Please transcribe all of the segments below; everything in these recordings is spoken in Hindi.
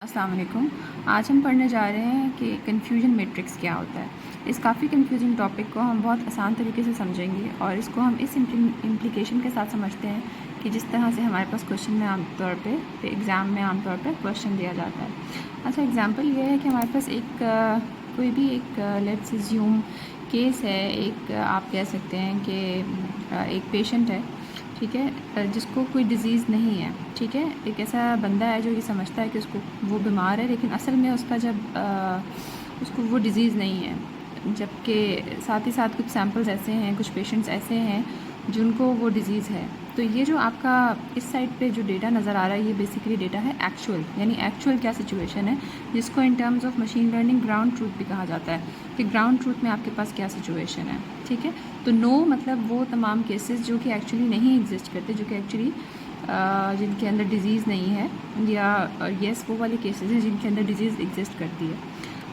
अस्सलाम वालेकुम। आज हम पढ़ने जा रहे हैं कि कन्फ्यूजन मैट्रिक्स क्या होता है। इस काफ़ी कन्फ्यूजिंग टॉपिक को हम बहुत आसान तरीके से समझेंगे और इसको हम इस इम्प्लीकेशन के साथ समझते हैं कि जिस तरह से हमारे पास क्वेश्चन में आमतौर पे एग्ज़ाम में आमतौर पे क्वेश्चन दिया जाता है। अच्छा, एग्जांपल ये है कि हमारे पास कोई भी एक लेट्स अज्यूम केस है। आप कह सकते हैं कि एक पेशेंट है, ठीक है, जिसको कोई डिज़ीज़ नहीं है। ठीक है, एक ऐसा बंदा है जो ये समझता है कि वो बीमार है, लेकिन असल में उसको वो डिज़ीज़ नहीं है। जबकि साथ ही साथ कुछ सैम्पल्स ऐसे हैं, कुछ पेशेंट्स ऐसे हैं जिनको वो डिज़ीज़ है। तो ये जो आपका इस साइड पे जो डेटा नज़र आ रहा है, ये बेसिकली डेटा है एक्चुअल, यानी एक्चुअल क्या सिचुएशन है, जिसको in terms of machine learning ground truth भी कहा जाता है कि ग्राउंड ट्रूथ में आपके पास क्या सिचुएशन है। ठीक है, तो नो मतलब वो तमाम केसेस जो कि एक्चुअली नहीं एग्जिस्ट करते, जो कि एक्चुअली जिनके अंदर डिज़ीज़ नहीं है, या येस वो वाले केसेस हैं जिनके अंदर डिज़ीज़ एग्जिस्ट करती है।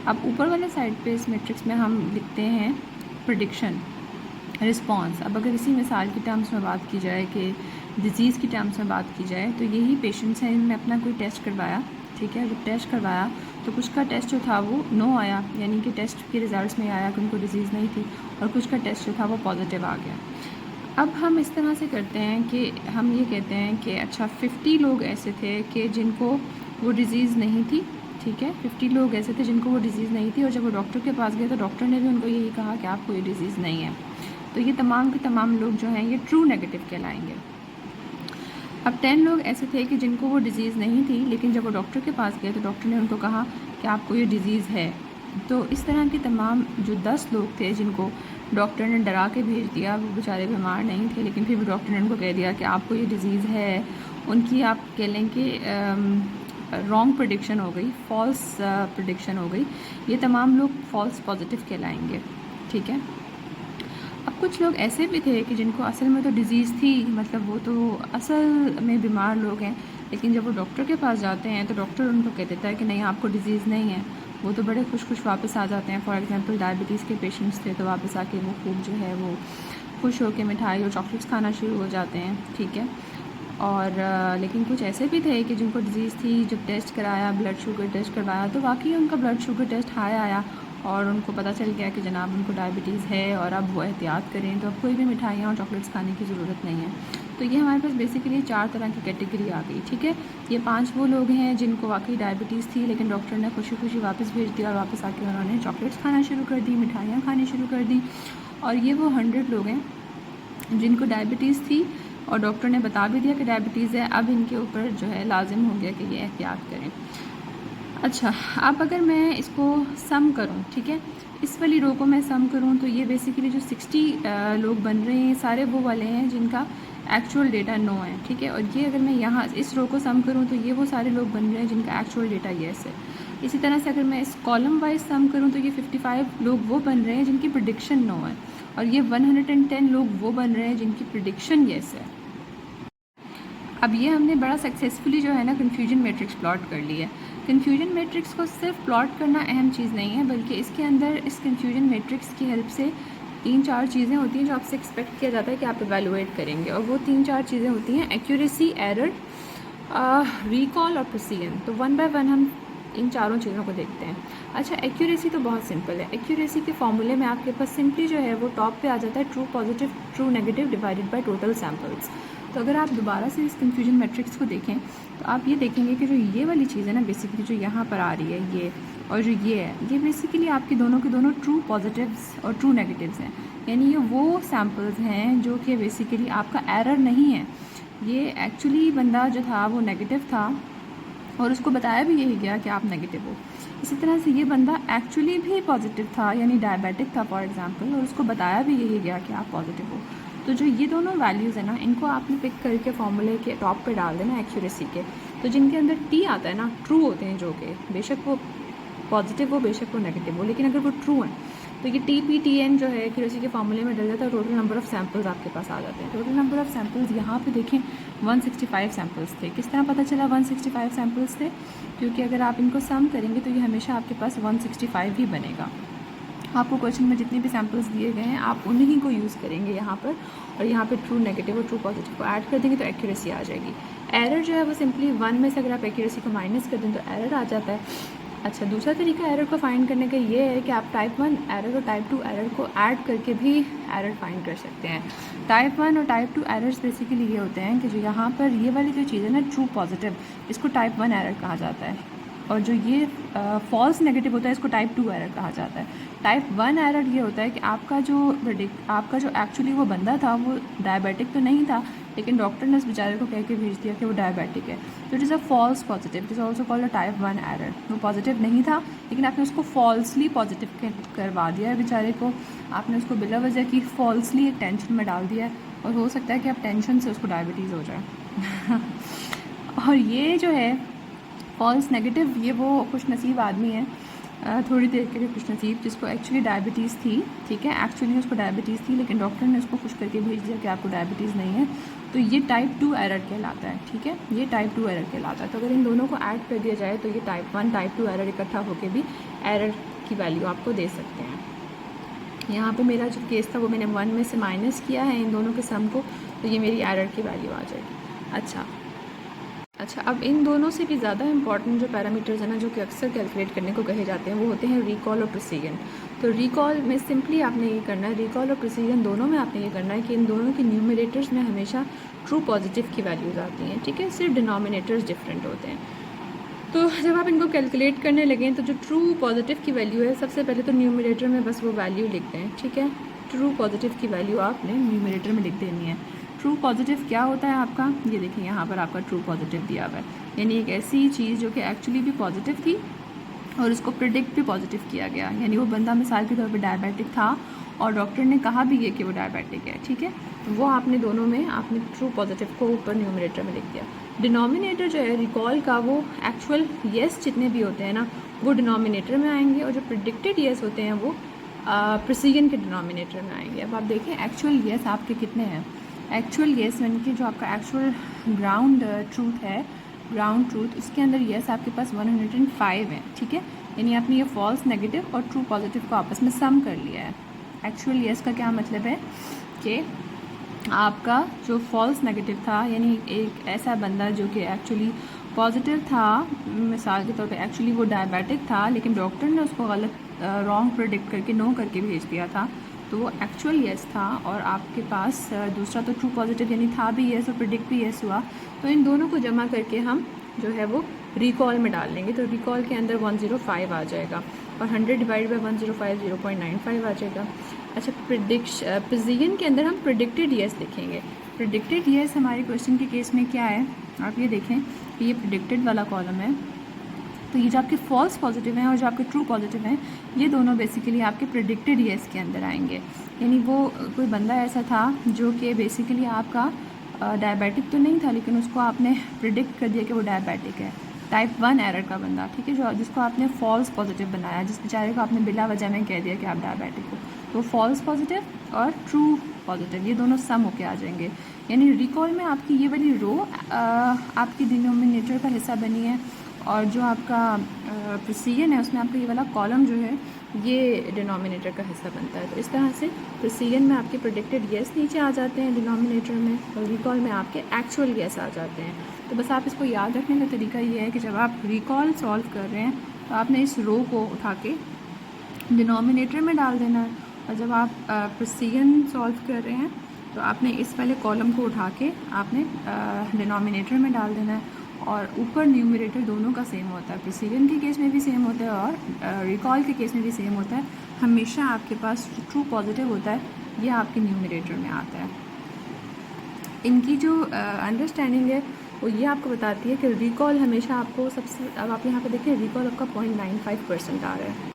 अब ऊपर वाले साइड पे इस मैट्रिक्स में हम लिखते हैं प्रेडिक्शन, रिस्पॉन्स। अब अगर इसी मिसाल की टर्म्स में बात की जाए कि डिज़ीज़ की टर्म्स में बात की जाए, तो यही पेशेंट्स हैं, इनने अपना कोई टेस्ट करवाया। ठीक है, जब टेस्ट करवाया तो कुछ का टेस्ट जो था वो नो आया, यानी कि टेस्ट के रिज़ल्ट्स में आया कि उनको डिज़ीज़ नहीं थी, और कुछ का टेस्ट जो था वो पॉजिटिव आ गया। अब हम इस तरह से करते हैं कि हम ये कहते हैं कि अच्छा 50 लोग ऐसे थे कि जिनको वो डिज़ीज़ नहीं थी। ठीक है, 50 लोग ऐसे थे जिनको वो डिज़ीज़ नहीं थी, और जब वो डॉक्टर के पास गए तो डॉक्टर ने भी उनको यही कहा कि आपको ये डिज़ीज़ नहीं है। तो ये तमाम के तमाम लोग जो हैं ये ट्रू नेगेटिव कहलाएंगे। अब 10 लोग ऐसे थे कि जिनको वो डिज़ीज़ नहीं थी, लेकिन जब वो डॉक्टर के पास गए तो डॉक्टर ने उनको कहा कि आपको ये डिज़ीज़ है। तो इस तरह के तमाम जो 10 लोग थे जिनको डॉक्टर ने डरा के भेज दिया, वो बेचारे बीमार नहीं थे, लेकिन फिर भी डॉक्टर ने उनको कह दिया कि आपको ये डिज़ीज़ है, उनकी आप कह लें कि रॉन्ग प्रेडिक्शन हो गई, फॉल्स प्रेडिक्शन हो गई। ये तमाम लोग फॉल्स पॉजिटिव कहलाएंगे। ठीक है, अब कुछ लोग ऐसे भी थे कि जिनको असल में तो डिज़ीज़ थी, मतलब वो तो असल में बीमार लोग हैं, लेकिन जब वो डॉक्टर के पास जाते हैं तो डॉक्टर उनको कह देता है कि नहीं, आपको डिज़ीज़ नहीं है। वो तो बड़े खुश वापस आ जाते हैं। फॉर एग्ज़ाम्पल डायबिटीज़ के पेशेंट्स थे, तो वापस आके वो खूब जो है वो खुश होकर मिठाई और चॉकलेट्स खाना शुरू हो जाते हैं। ठीक है, और लेकिन कुछ ऐसे भी थे कि जिनको डिज़ीज़ थी, जब टेस्ट कराया, ब्लड शुगर टेस्ट करवाया, तो वाकई उनका ब्लड शुगर टेस्ट हाई आया और उनको पता चल गया कि जनाब उनको डायबिटीज़ है और अब वो एहतियात करें, तो अब कोई भी मिठाइयाँ और चॉकलेट्स खाने की ज़रूरत नहीं है। तो ये हमारे पास बेसिकली 4 तरह की कैटेगरी आ गई। ठीक है, ये 5 वो लोग हैं जिनको वाकई डायबिटीज़ थी, लेकिन डॉक्टर ने खुशी खुशी वापस भेज दिया और वापस आके उन्होंने चॉकलेट्स खाना शुरू कर दी, मिठाइयाँ खानी शुरू कर दी। और ये वो 100 लोग हैं जिनको डायबिटीज़ थी और डॉक्टर ने बता भी दिया कि डायबिटीज़ है, अब इनके ऊपर जो है लाजिम हो गया कि ये एहतियात करें। अच्छा, अब अगर मैं इसको सम करूं, ठीक है, इस वाली रो को मैं सम करूं, तो ये बेसिकली जो 60 लोग बन रहे हैं, सारे वो वाले हैं जिनका एक्चुअल डेटा नो है। ठीक है, और ये अगर मैं यहाँ इस रो को सम करूं, तो ये वो सारे लोग बन रहे हैं जिनका एक्चुअल डेटा येस है। इसी तरह से अगर मैं इस कॉलम वाइज सम करूं, तो ये 55 लोग वो बन रहे हैं जिनकी प्रेडिक्शन नो है, और ये 110 लोग वो बन रहे हैं जिनकी प्रेडिक्शन येस है। अब ये हमने बड़ा सक्सेसफुली जो है ना कन्फ्यूजन मैट्रिक्स प्लॉट कर ली है। कन्फ्यूजन मैट्रिक्स को सिर्फ प्लॉट करना अहम चीज़ नहीं है, बल्कि इसके अंदर इस कन्फ्यूजन मैट्रिक्स की हेल्प से 3-4 चीज़ें होती हैं जो आपसे एक्सपेक्ट किया जाता है कि आप एवेलुएट करेंगे, और वो 3-4 चीज़ें होती हैं एक्यूरेसी, एरर, रिकॉल और प्रिसीजन। तो वन बाय वन हम इन चारों चीज़ों को देखते हैं। अच्छा, एक्यूरेसी तो बहुत सिंपल है। एक्यूरेसी के फॉर्मूले में आपके पास सिंपली जो है वो टॉप पे आ जाता है true positive true negative divided by total samples. तो अगर आप दोबारा से इस कन्फ्यूजन मैट्रिक्स को देखें तो आप ये देखेंगे कि जो ये वाली चीज़ है ना, बेसिकली जो यहाँ पर आ रही है ये, और जो ये है, ये बेसिकली आपके दोनों के दोनों ट्रू पॉजिटिव्स और ट्रू नेगेटिव्स हैं। यानी ये वो सैम्पल्स हैं जो कि बेसिकली आपका एरर नहीं है। ये एक्चुअली बंदा जो था वो नेगेटिव था और उसको बताया भी यही गया कि आप नेगेटिव हो। इसी तरह से ये बंदा एक्चुअली भी पॉजिटिव था, यानी डायबिटिक था फॉर एग्जांपल, और उसको बताया भी यही गया कि आप पॉजिटिव हो। तो जो ये दोनों वैल्यूज़ है ना, इनको आपने पिक करके फॉर्मूले के टॉप पे डाल देना एक्यूरेसी के। तो जिनके अंदर टी आता है ना, ट्रू होते हैं, जो कि बेशक वो पॉजिटिव हो बेशक वो नेगेटिव हो, लेकिन अगर वो ट्रू है तो ये TPTN जो है एक्यूरेसी के फॉर्मूले में डल जाता है। टोटल नंबर ऑफ़ सैम्पल्स आपके पास आ जाते हैं। टोटल नंबर ऑफ़ सैम्पल्स यहाँ पे देखें 165 सैम्पल्स थे। किस तरह पता चला 165 सैम्पल्स थे? क्योंकि अगर आप इनको सम करेंगे तो ये हमेशा आपके पास 165 ही बनेगा। आपको क्वेश्चन में जितने भी सैम्पल्स दिए गए हैं आप उन्हीं को यूज़ करेंगे यहाँ पर, और यहाँ पे ट्रू नेगेटिव और ट्रू पॉजिटिव को ऐड कर देंगे तो एक्यूरेसी आ जाएगी। एरर जो है वो सिंपली 1 में से अगर आप एक्यूरेसी को माइनस कर दें तो एरर आ जाता है। अच्छा, दूसरा तरीका एरर को फाइंड करने का ये है कि आप टाइप 1 एरर और टाइप 2 एरर को ऐड करके भी एरर फाइंड कर सकते हैं। टाइप 1 और टाइप 2 एरर्स बेसिकली ये होते हैं कि जो यहाँ पर ये वाली जो चीज़ है ना ट्रू पॉजिटिव, इसको टाइप 1 एरर कहा जाता है, और जो ये फॉल्स नेगेटिव होता है इसको टाइप 2 एरर कहा जाता है। टाइप 1 एरर ये होता है कि आपका जो एक्चुअली वो बंदा था वो डायबिटिक तो नहीं था, लेकिन डॉक्टर ने उस बेचारे को कह के भेज दिया कि वो डायबिटिक है, तो it is a false positive, it is also called a type 1 error. वो पॉजिटिव नहीं था लेकिन आपने उसको फॉल्सली पॉजिटिव करवा दिया है बेचारे को, आपने उसको बिला वजह की फॉल्सली एक टेंशन में डाल दिया है, और हो सकता है कि आप टेंशन से उसको डायबिटीज़ हो जाए। और ये जो है फॉल्स नेगेटिव, ये वो खुशनसीब आदमी है, थोड़ी देर के लिए खुशनसीब, जिसको एक्चुअली डायबिटीज़ थी, ठीक है, एक्चुअली उसको डायबिटीज़ थी लेकिन डॉक्टर ने उसको खुश करके भेज दिया कि आपको डायबिटीज़ नहीं है, तो ये टाइप 2 एरर कहलाता है। ठीक है, ये टाइप 2 एरर कहलाता है। तो अगर इन दोनों को ऐड कर दिया जाए तो ये टाइप 1 टाइप 2 एरर इकट्ठा होकर भी एरर की वैल्यू आपको दे सकते हैं। यहाँ पे मेरा जो केस था वो मैंने 1 में से माइनस किया है इन दोनों के सम को, तो ये मेरी एरर की वैल्यू आ जाएगी। अच्छा, अब इन दोनों से भी ज़्यादा इंपॉर्टेंट जो पैरामीटर्स हैं ना, जो कि अक्सर कैलकुलेट करने को कहे जाते हैं, वो होते हैं रिकॉल और प्रिसीजन। तो रिकॉल में सिंपली आपने ये करना है, रिकॉल और प्रिसीजन दोनों में आपने ये करना है कि इन दोनों के न्यूमरेटर्स में हमेशा ट्रू पॉजिटिव की वैल्यूज़ आती हैं, ठीक है, सिर्फ डिनोमिनेटर्स डिफरेंट होते हैं। तो जब आप इनको कैलकुलेट करने लगें तो जो ट्रू पॉजिटिव की वैल्यू है, सबसे पहले तो न्यूमरेटर में बस वो वैल्यू लिख दें, ठीक है, ट्रू पॉजिटिव की वैल्यू आपने न्यूमरेटर में लिख देनी है। ट्रू पॉजिटिव क्या होता है आपका, ये देखिए यहाँ पर आपका ट्रू पॉजिटिव दिया हुआ है, यानी एक ऐसी चीज़ जो कि एक्चुअली भी पॉजिटिव थी और उसको प्रिडिक्ट भी पॉजिटिव किया गया, यानी वो बंदा मिसाल के तौर पे डायबिटिक था और डॉक्टर ने कहा भी ये कि वो डायबिटिक है, ठीक है, तो वो आपने दोनों में आपने ट्रू पॉजिटिव को ऊपर न्यूमरेटर में लिख दिया। डिनोमिनेटर जो है रिकॉल का, वो एक्चुअल येस जितने भी होते हैं ना वो डिनोमिनेटर में आएंगे, और जो प्रिडिक्टेड येस होते हैं वो प्रिसीजन के डिनोमिनेटर में आएंगे। अब आप देखें एक्चुअल येस आपके कितने हैं, एक्चुअल येस यानी कि जो आपका एक्चुअल ग्राउंड ट्रूथ है, ग्राउंड ट्रूथ, उसके अंदर येस आपके पास 105 है, ठीक है, यानी आपने ये फॉल्स नेगेटिव और ट्रू पॉजिटिव को आपस में सम कर लिया है। एक्चुअल येस का क्या मतलब है कि आपका जो फॉल्स नेगेटिव था, यानी एक ऐसा बंदा जो कि एक्चुअली पॉजिटिव था, मिसाल के तौर पे एक्चुअली वो डायबिटिक था लेकिन डॉक्टर ने उसको गलत रॉन्ग प्रेडिक्ट करके नो करके भेज दिया था, तो वो एक्चुअल येस था, और आपके पास दूसरा तो ट्रू पॉजिटिव यानी था भी येस और प्रेडिक्ट भी येस हुआ, तो इन दोनों को जमा करके हम जो है वो रिकॉल में डाल लेंगे, तो रिकॉल के अंदर 105 आ जाएगा और 100 डिवाइड बाई 105 0.95 आ जाएगा। अच्छा, प्रिसीजन के अंदर हम प्रिडिक्टेड येस लिखेंगे। प्रिडिक्टेड येस हमारे क्वेश्चन के केस में क्या है, आप ये देखें कि ये प्रिडिक्टेड वाला कॉलम है, तो ये जो आपके फॉल्स पॉजिटिव हैं और जो आपके ट्रू पॉजिटिव हैं, ये दोनों बेसिकली आपके प्रिडिक्टेड येस के अंदर आएंगे, यानी वो कोई बंदा ऐसा था जो कि बेसिकली आपका डायबिटिक तो नहीं था लेकिन उसको आपने प्रिडिक्ट कर दिया कि वो डायबिटिक है, टाइप 1 एरर का बंदा, ठीक है, जो जिसको आपने फॉल्स पॉजिटिव बनाया, जिस बेचारे को आपने बिला वजह में कह दिया कि आप डायबिटिक हो, तो फॉल्स पॉजिटिव और ट्रू पॉजिटिव ये दोनों सम होके आ जाएंगे, यानी रिकॉल में आपकी ये वाली रो आपकी डिनोमिनेटर का हिस्सा बनी है, और जो आपका प्रिसीजन है उसमें आपका ये वाला कॉलम जो है ये डिनोमिनेटर का हिस्सा बनता है। तो इस तरह से प्रिसीजन में आपके प्रेडिक्टेड येस नीचे आ जाते हैं डिनोमिनेटर में, और रिकॉल में आपके एक्चुअल येस आ जाते हैं। तो बस आप इसको याद रखने का तरीका ये है कि जब आप रिकॉल सॉल्व कर रहे हैं तो आपने इस रो को उठा के डिनोमिनेटर में डाल देना है, और जब आप प्रिसीजन सॉल्व कर रहे हैं तो आपने इस वाले कॉलम को उठा के आपने डिनोमिनेटर में डाल देना है, और ऊपर न्यूमरेटर दोनों का सेम होता है, प्रिसीजन के केस में भी सेम होता है और रिकॉल के केस में भी सेम होता है। हमेशा आपके पास जो ट्रू पॉजिटिव होता है ये आपके न्यूमरेटर में आता है। इनकी जो अंडरस्टैंडिंग है वो ये आपको बताती है कि रिकॉल हमेशा आपको सबसे, अब आप यहाँ पे देखें रिकॉल आपका 0.95% आ रहा है।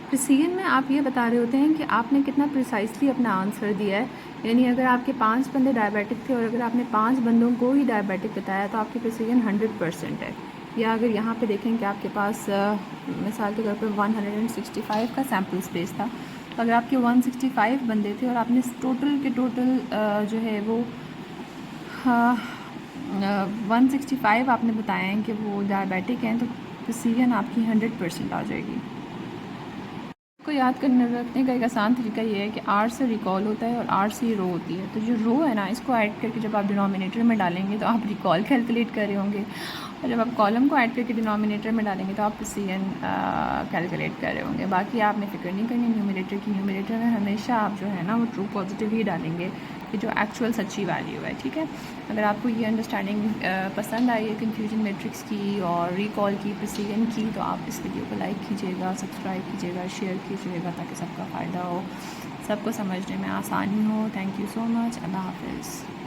प्रिसीजन में आप ये बता रहे होते हैं कि आपने कितना प्रिसाइसली अपना आंसर दिया है, यानी अगर आपके 5 बंदे डायबिटिक थे और अगर आपने 5 बंदों को ही डायबिटिक बताया तो आपकी प्रिसीजन 100% है। या अगर यहाँ पे देखें कि आपके पास मिसाल के तौर पे 165 का सैम्पल स्पेस था, तो अगर आपके 165 बंदे थे और आपने टोटल के टोटल जो है वो 165 आपने बताया है कि वो डायबिटिक हैं, तो प्रिसीजन आपकी 100% आ जाएगी। इसको याद करने रखने का एक आसान तरीका ये है कि आर से रिकॉल होता है और आर से रो होती है। तो जो रो है ना, इसको ऐड करके जब आप डिनोमिनेटर में डालेंगे तो आप रिकॉल कैलकुलेट कर रहे होंगे, और जब आप कॉलम को ऐड करके डिनोमिनेटर में डालेंगे तो आप प्रिसीजन कैलकुलेट कर रहे होंगे। बाकी आपने फिक्र नहीं करनी न्यूमरेटर की। न्यूमरेटर में हमेशा आप जो है ना वो ट्रू पॉजिटिव ही डालेंगे कि जो एक्चुअल सच्ची वैल्यू है, ठीक है। अगर आपको ये अंडरस्टैंडिंग पसंद आई है कन्फ्यूजन मैट्रिक्स की और रिकॉल की, प्रिसीजन की, तो आप इस वीडियो को लाइक कीजिएगा, सब्सक्राइब कीजिएगा, शेयर कीजिएगा ताकि सबका फ़ायदा हो, सबको समझने में आसानी हो। Thank you so much. अल्लाह हाफ़िज़।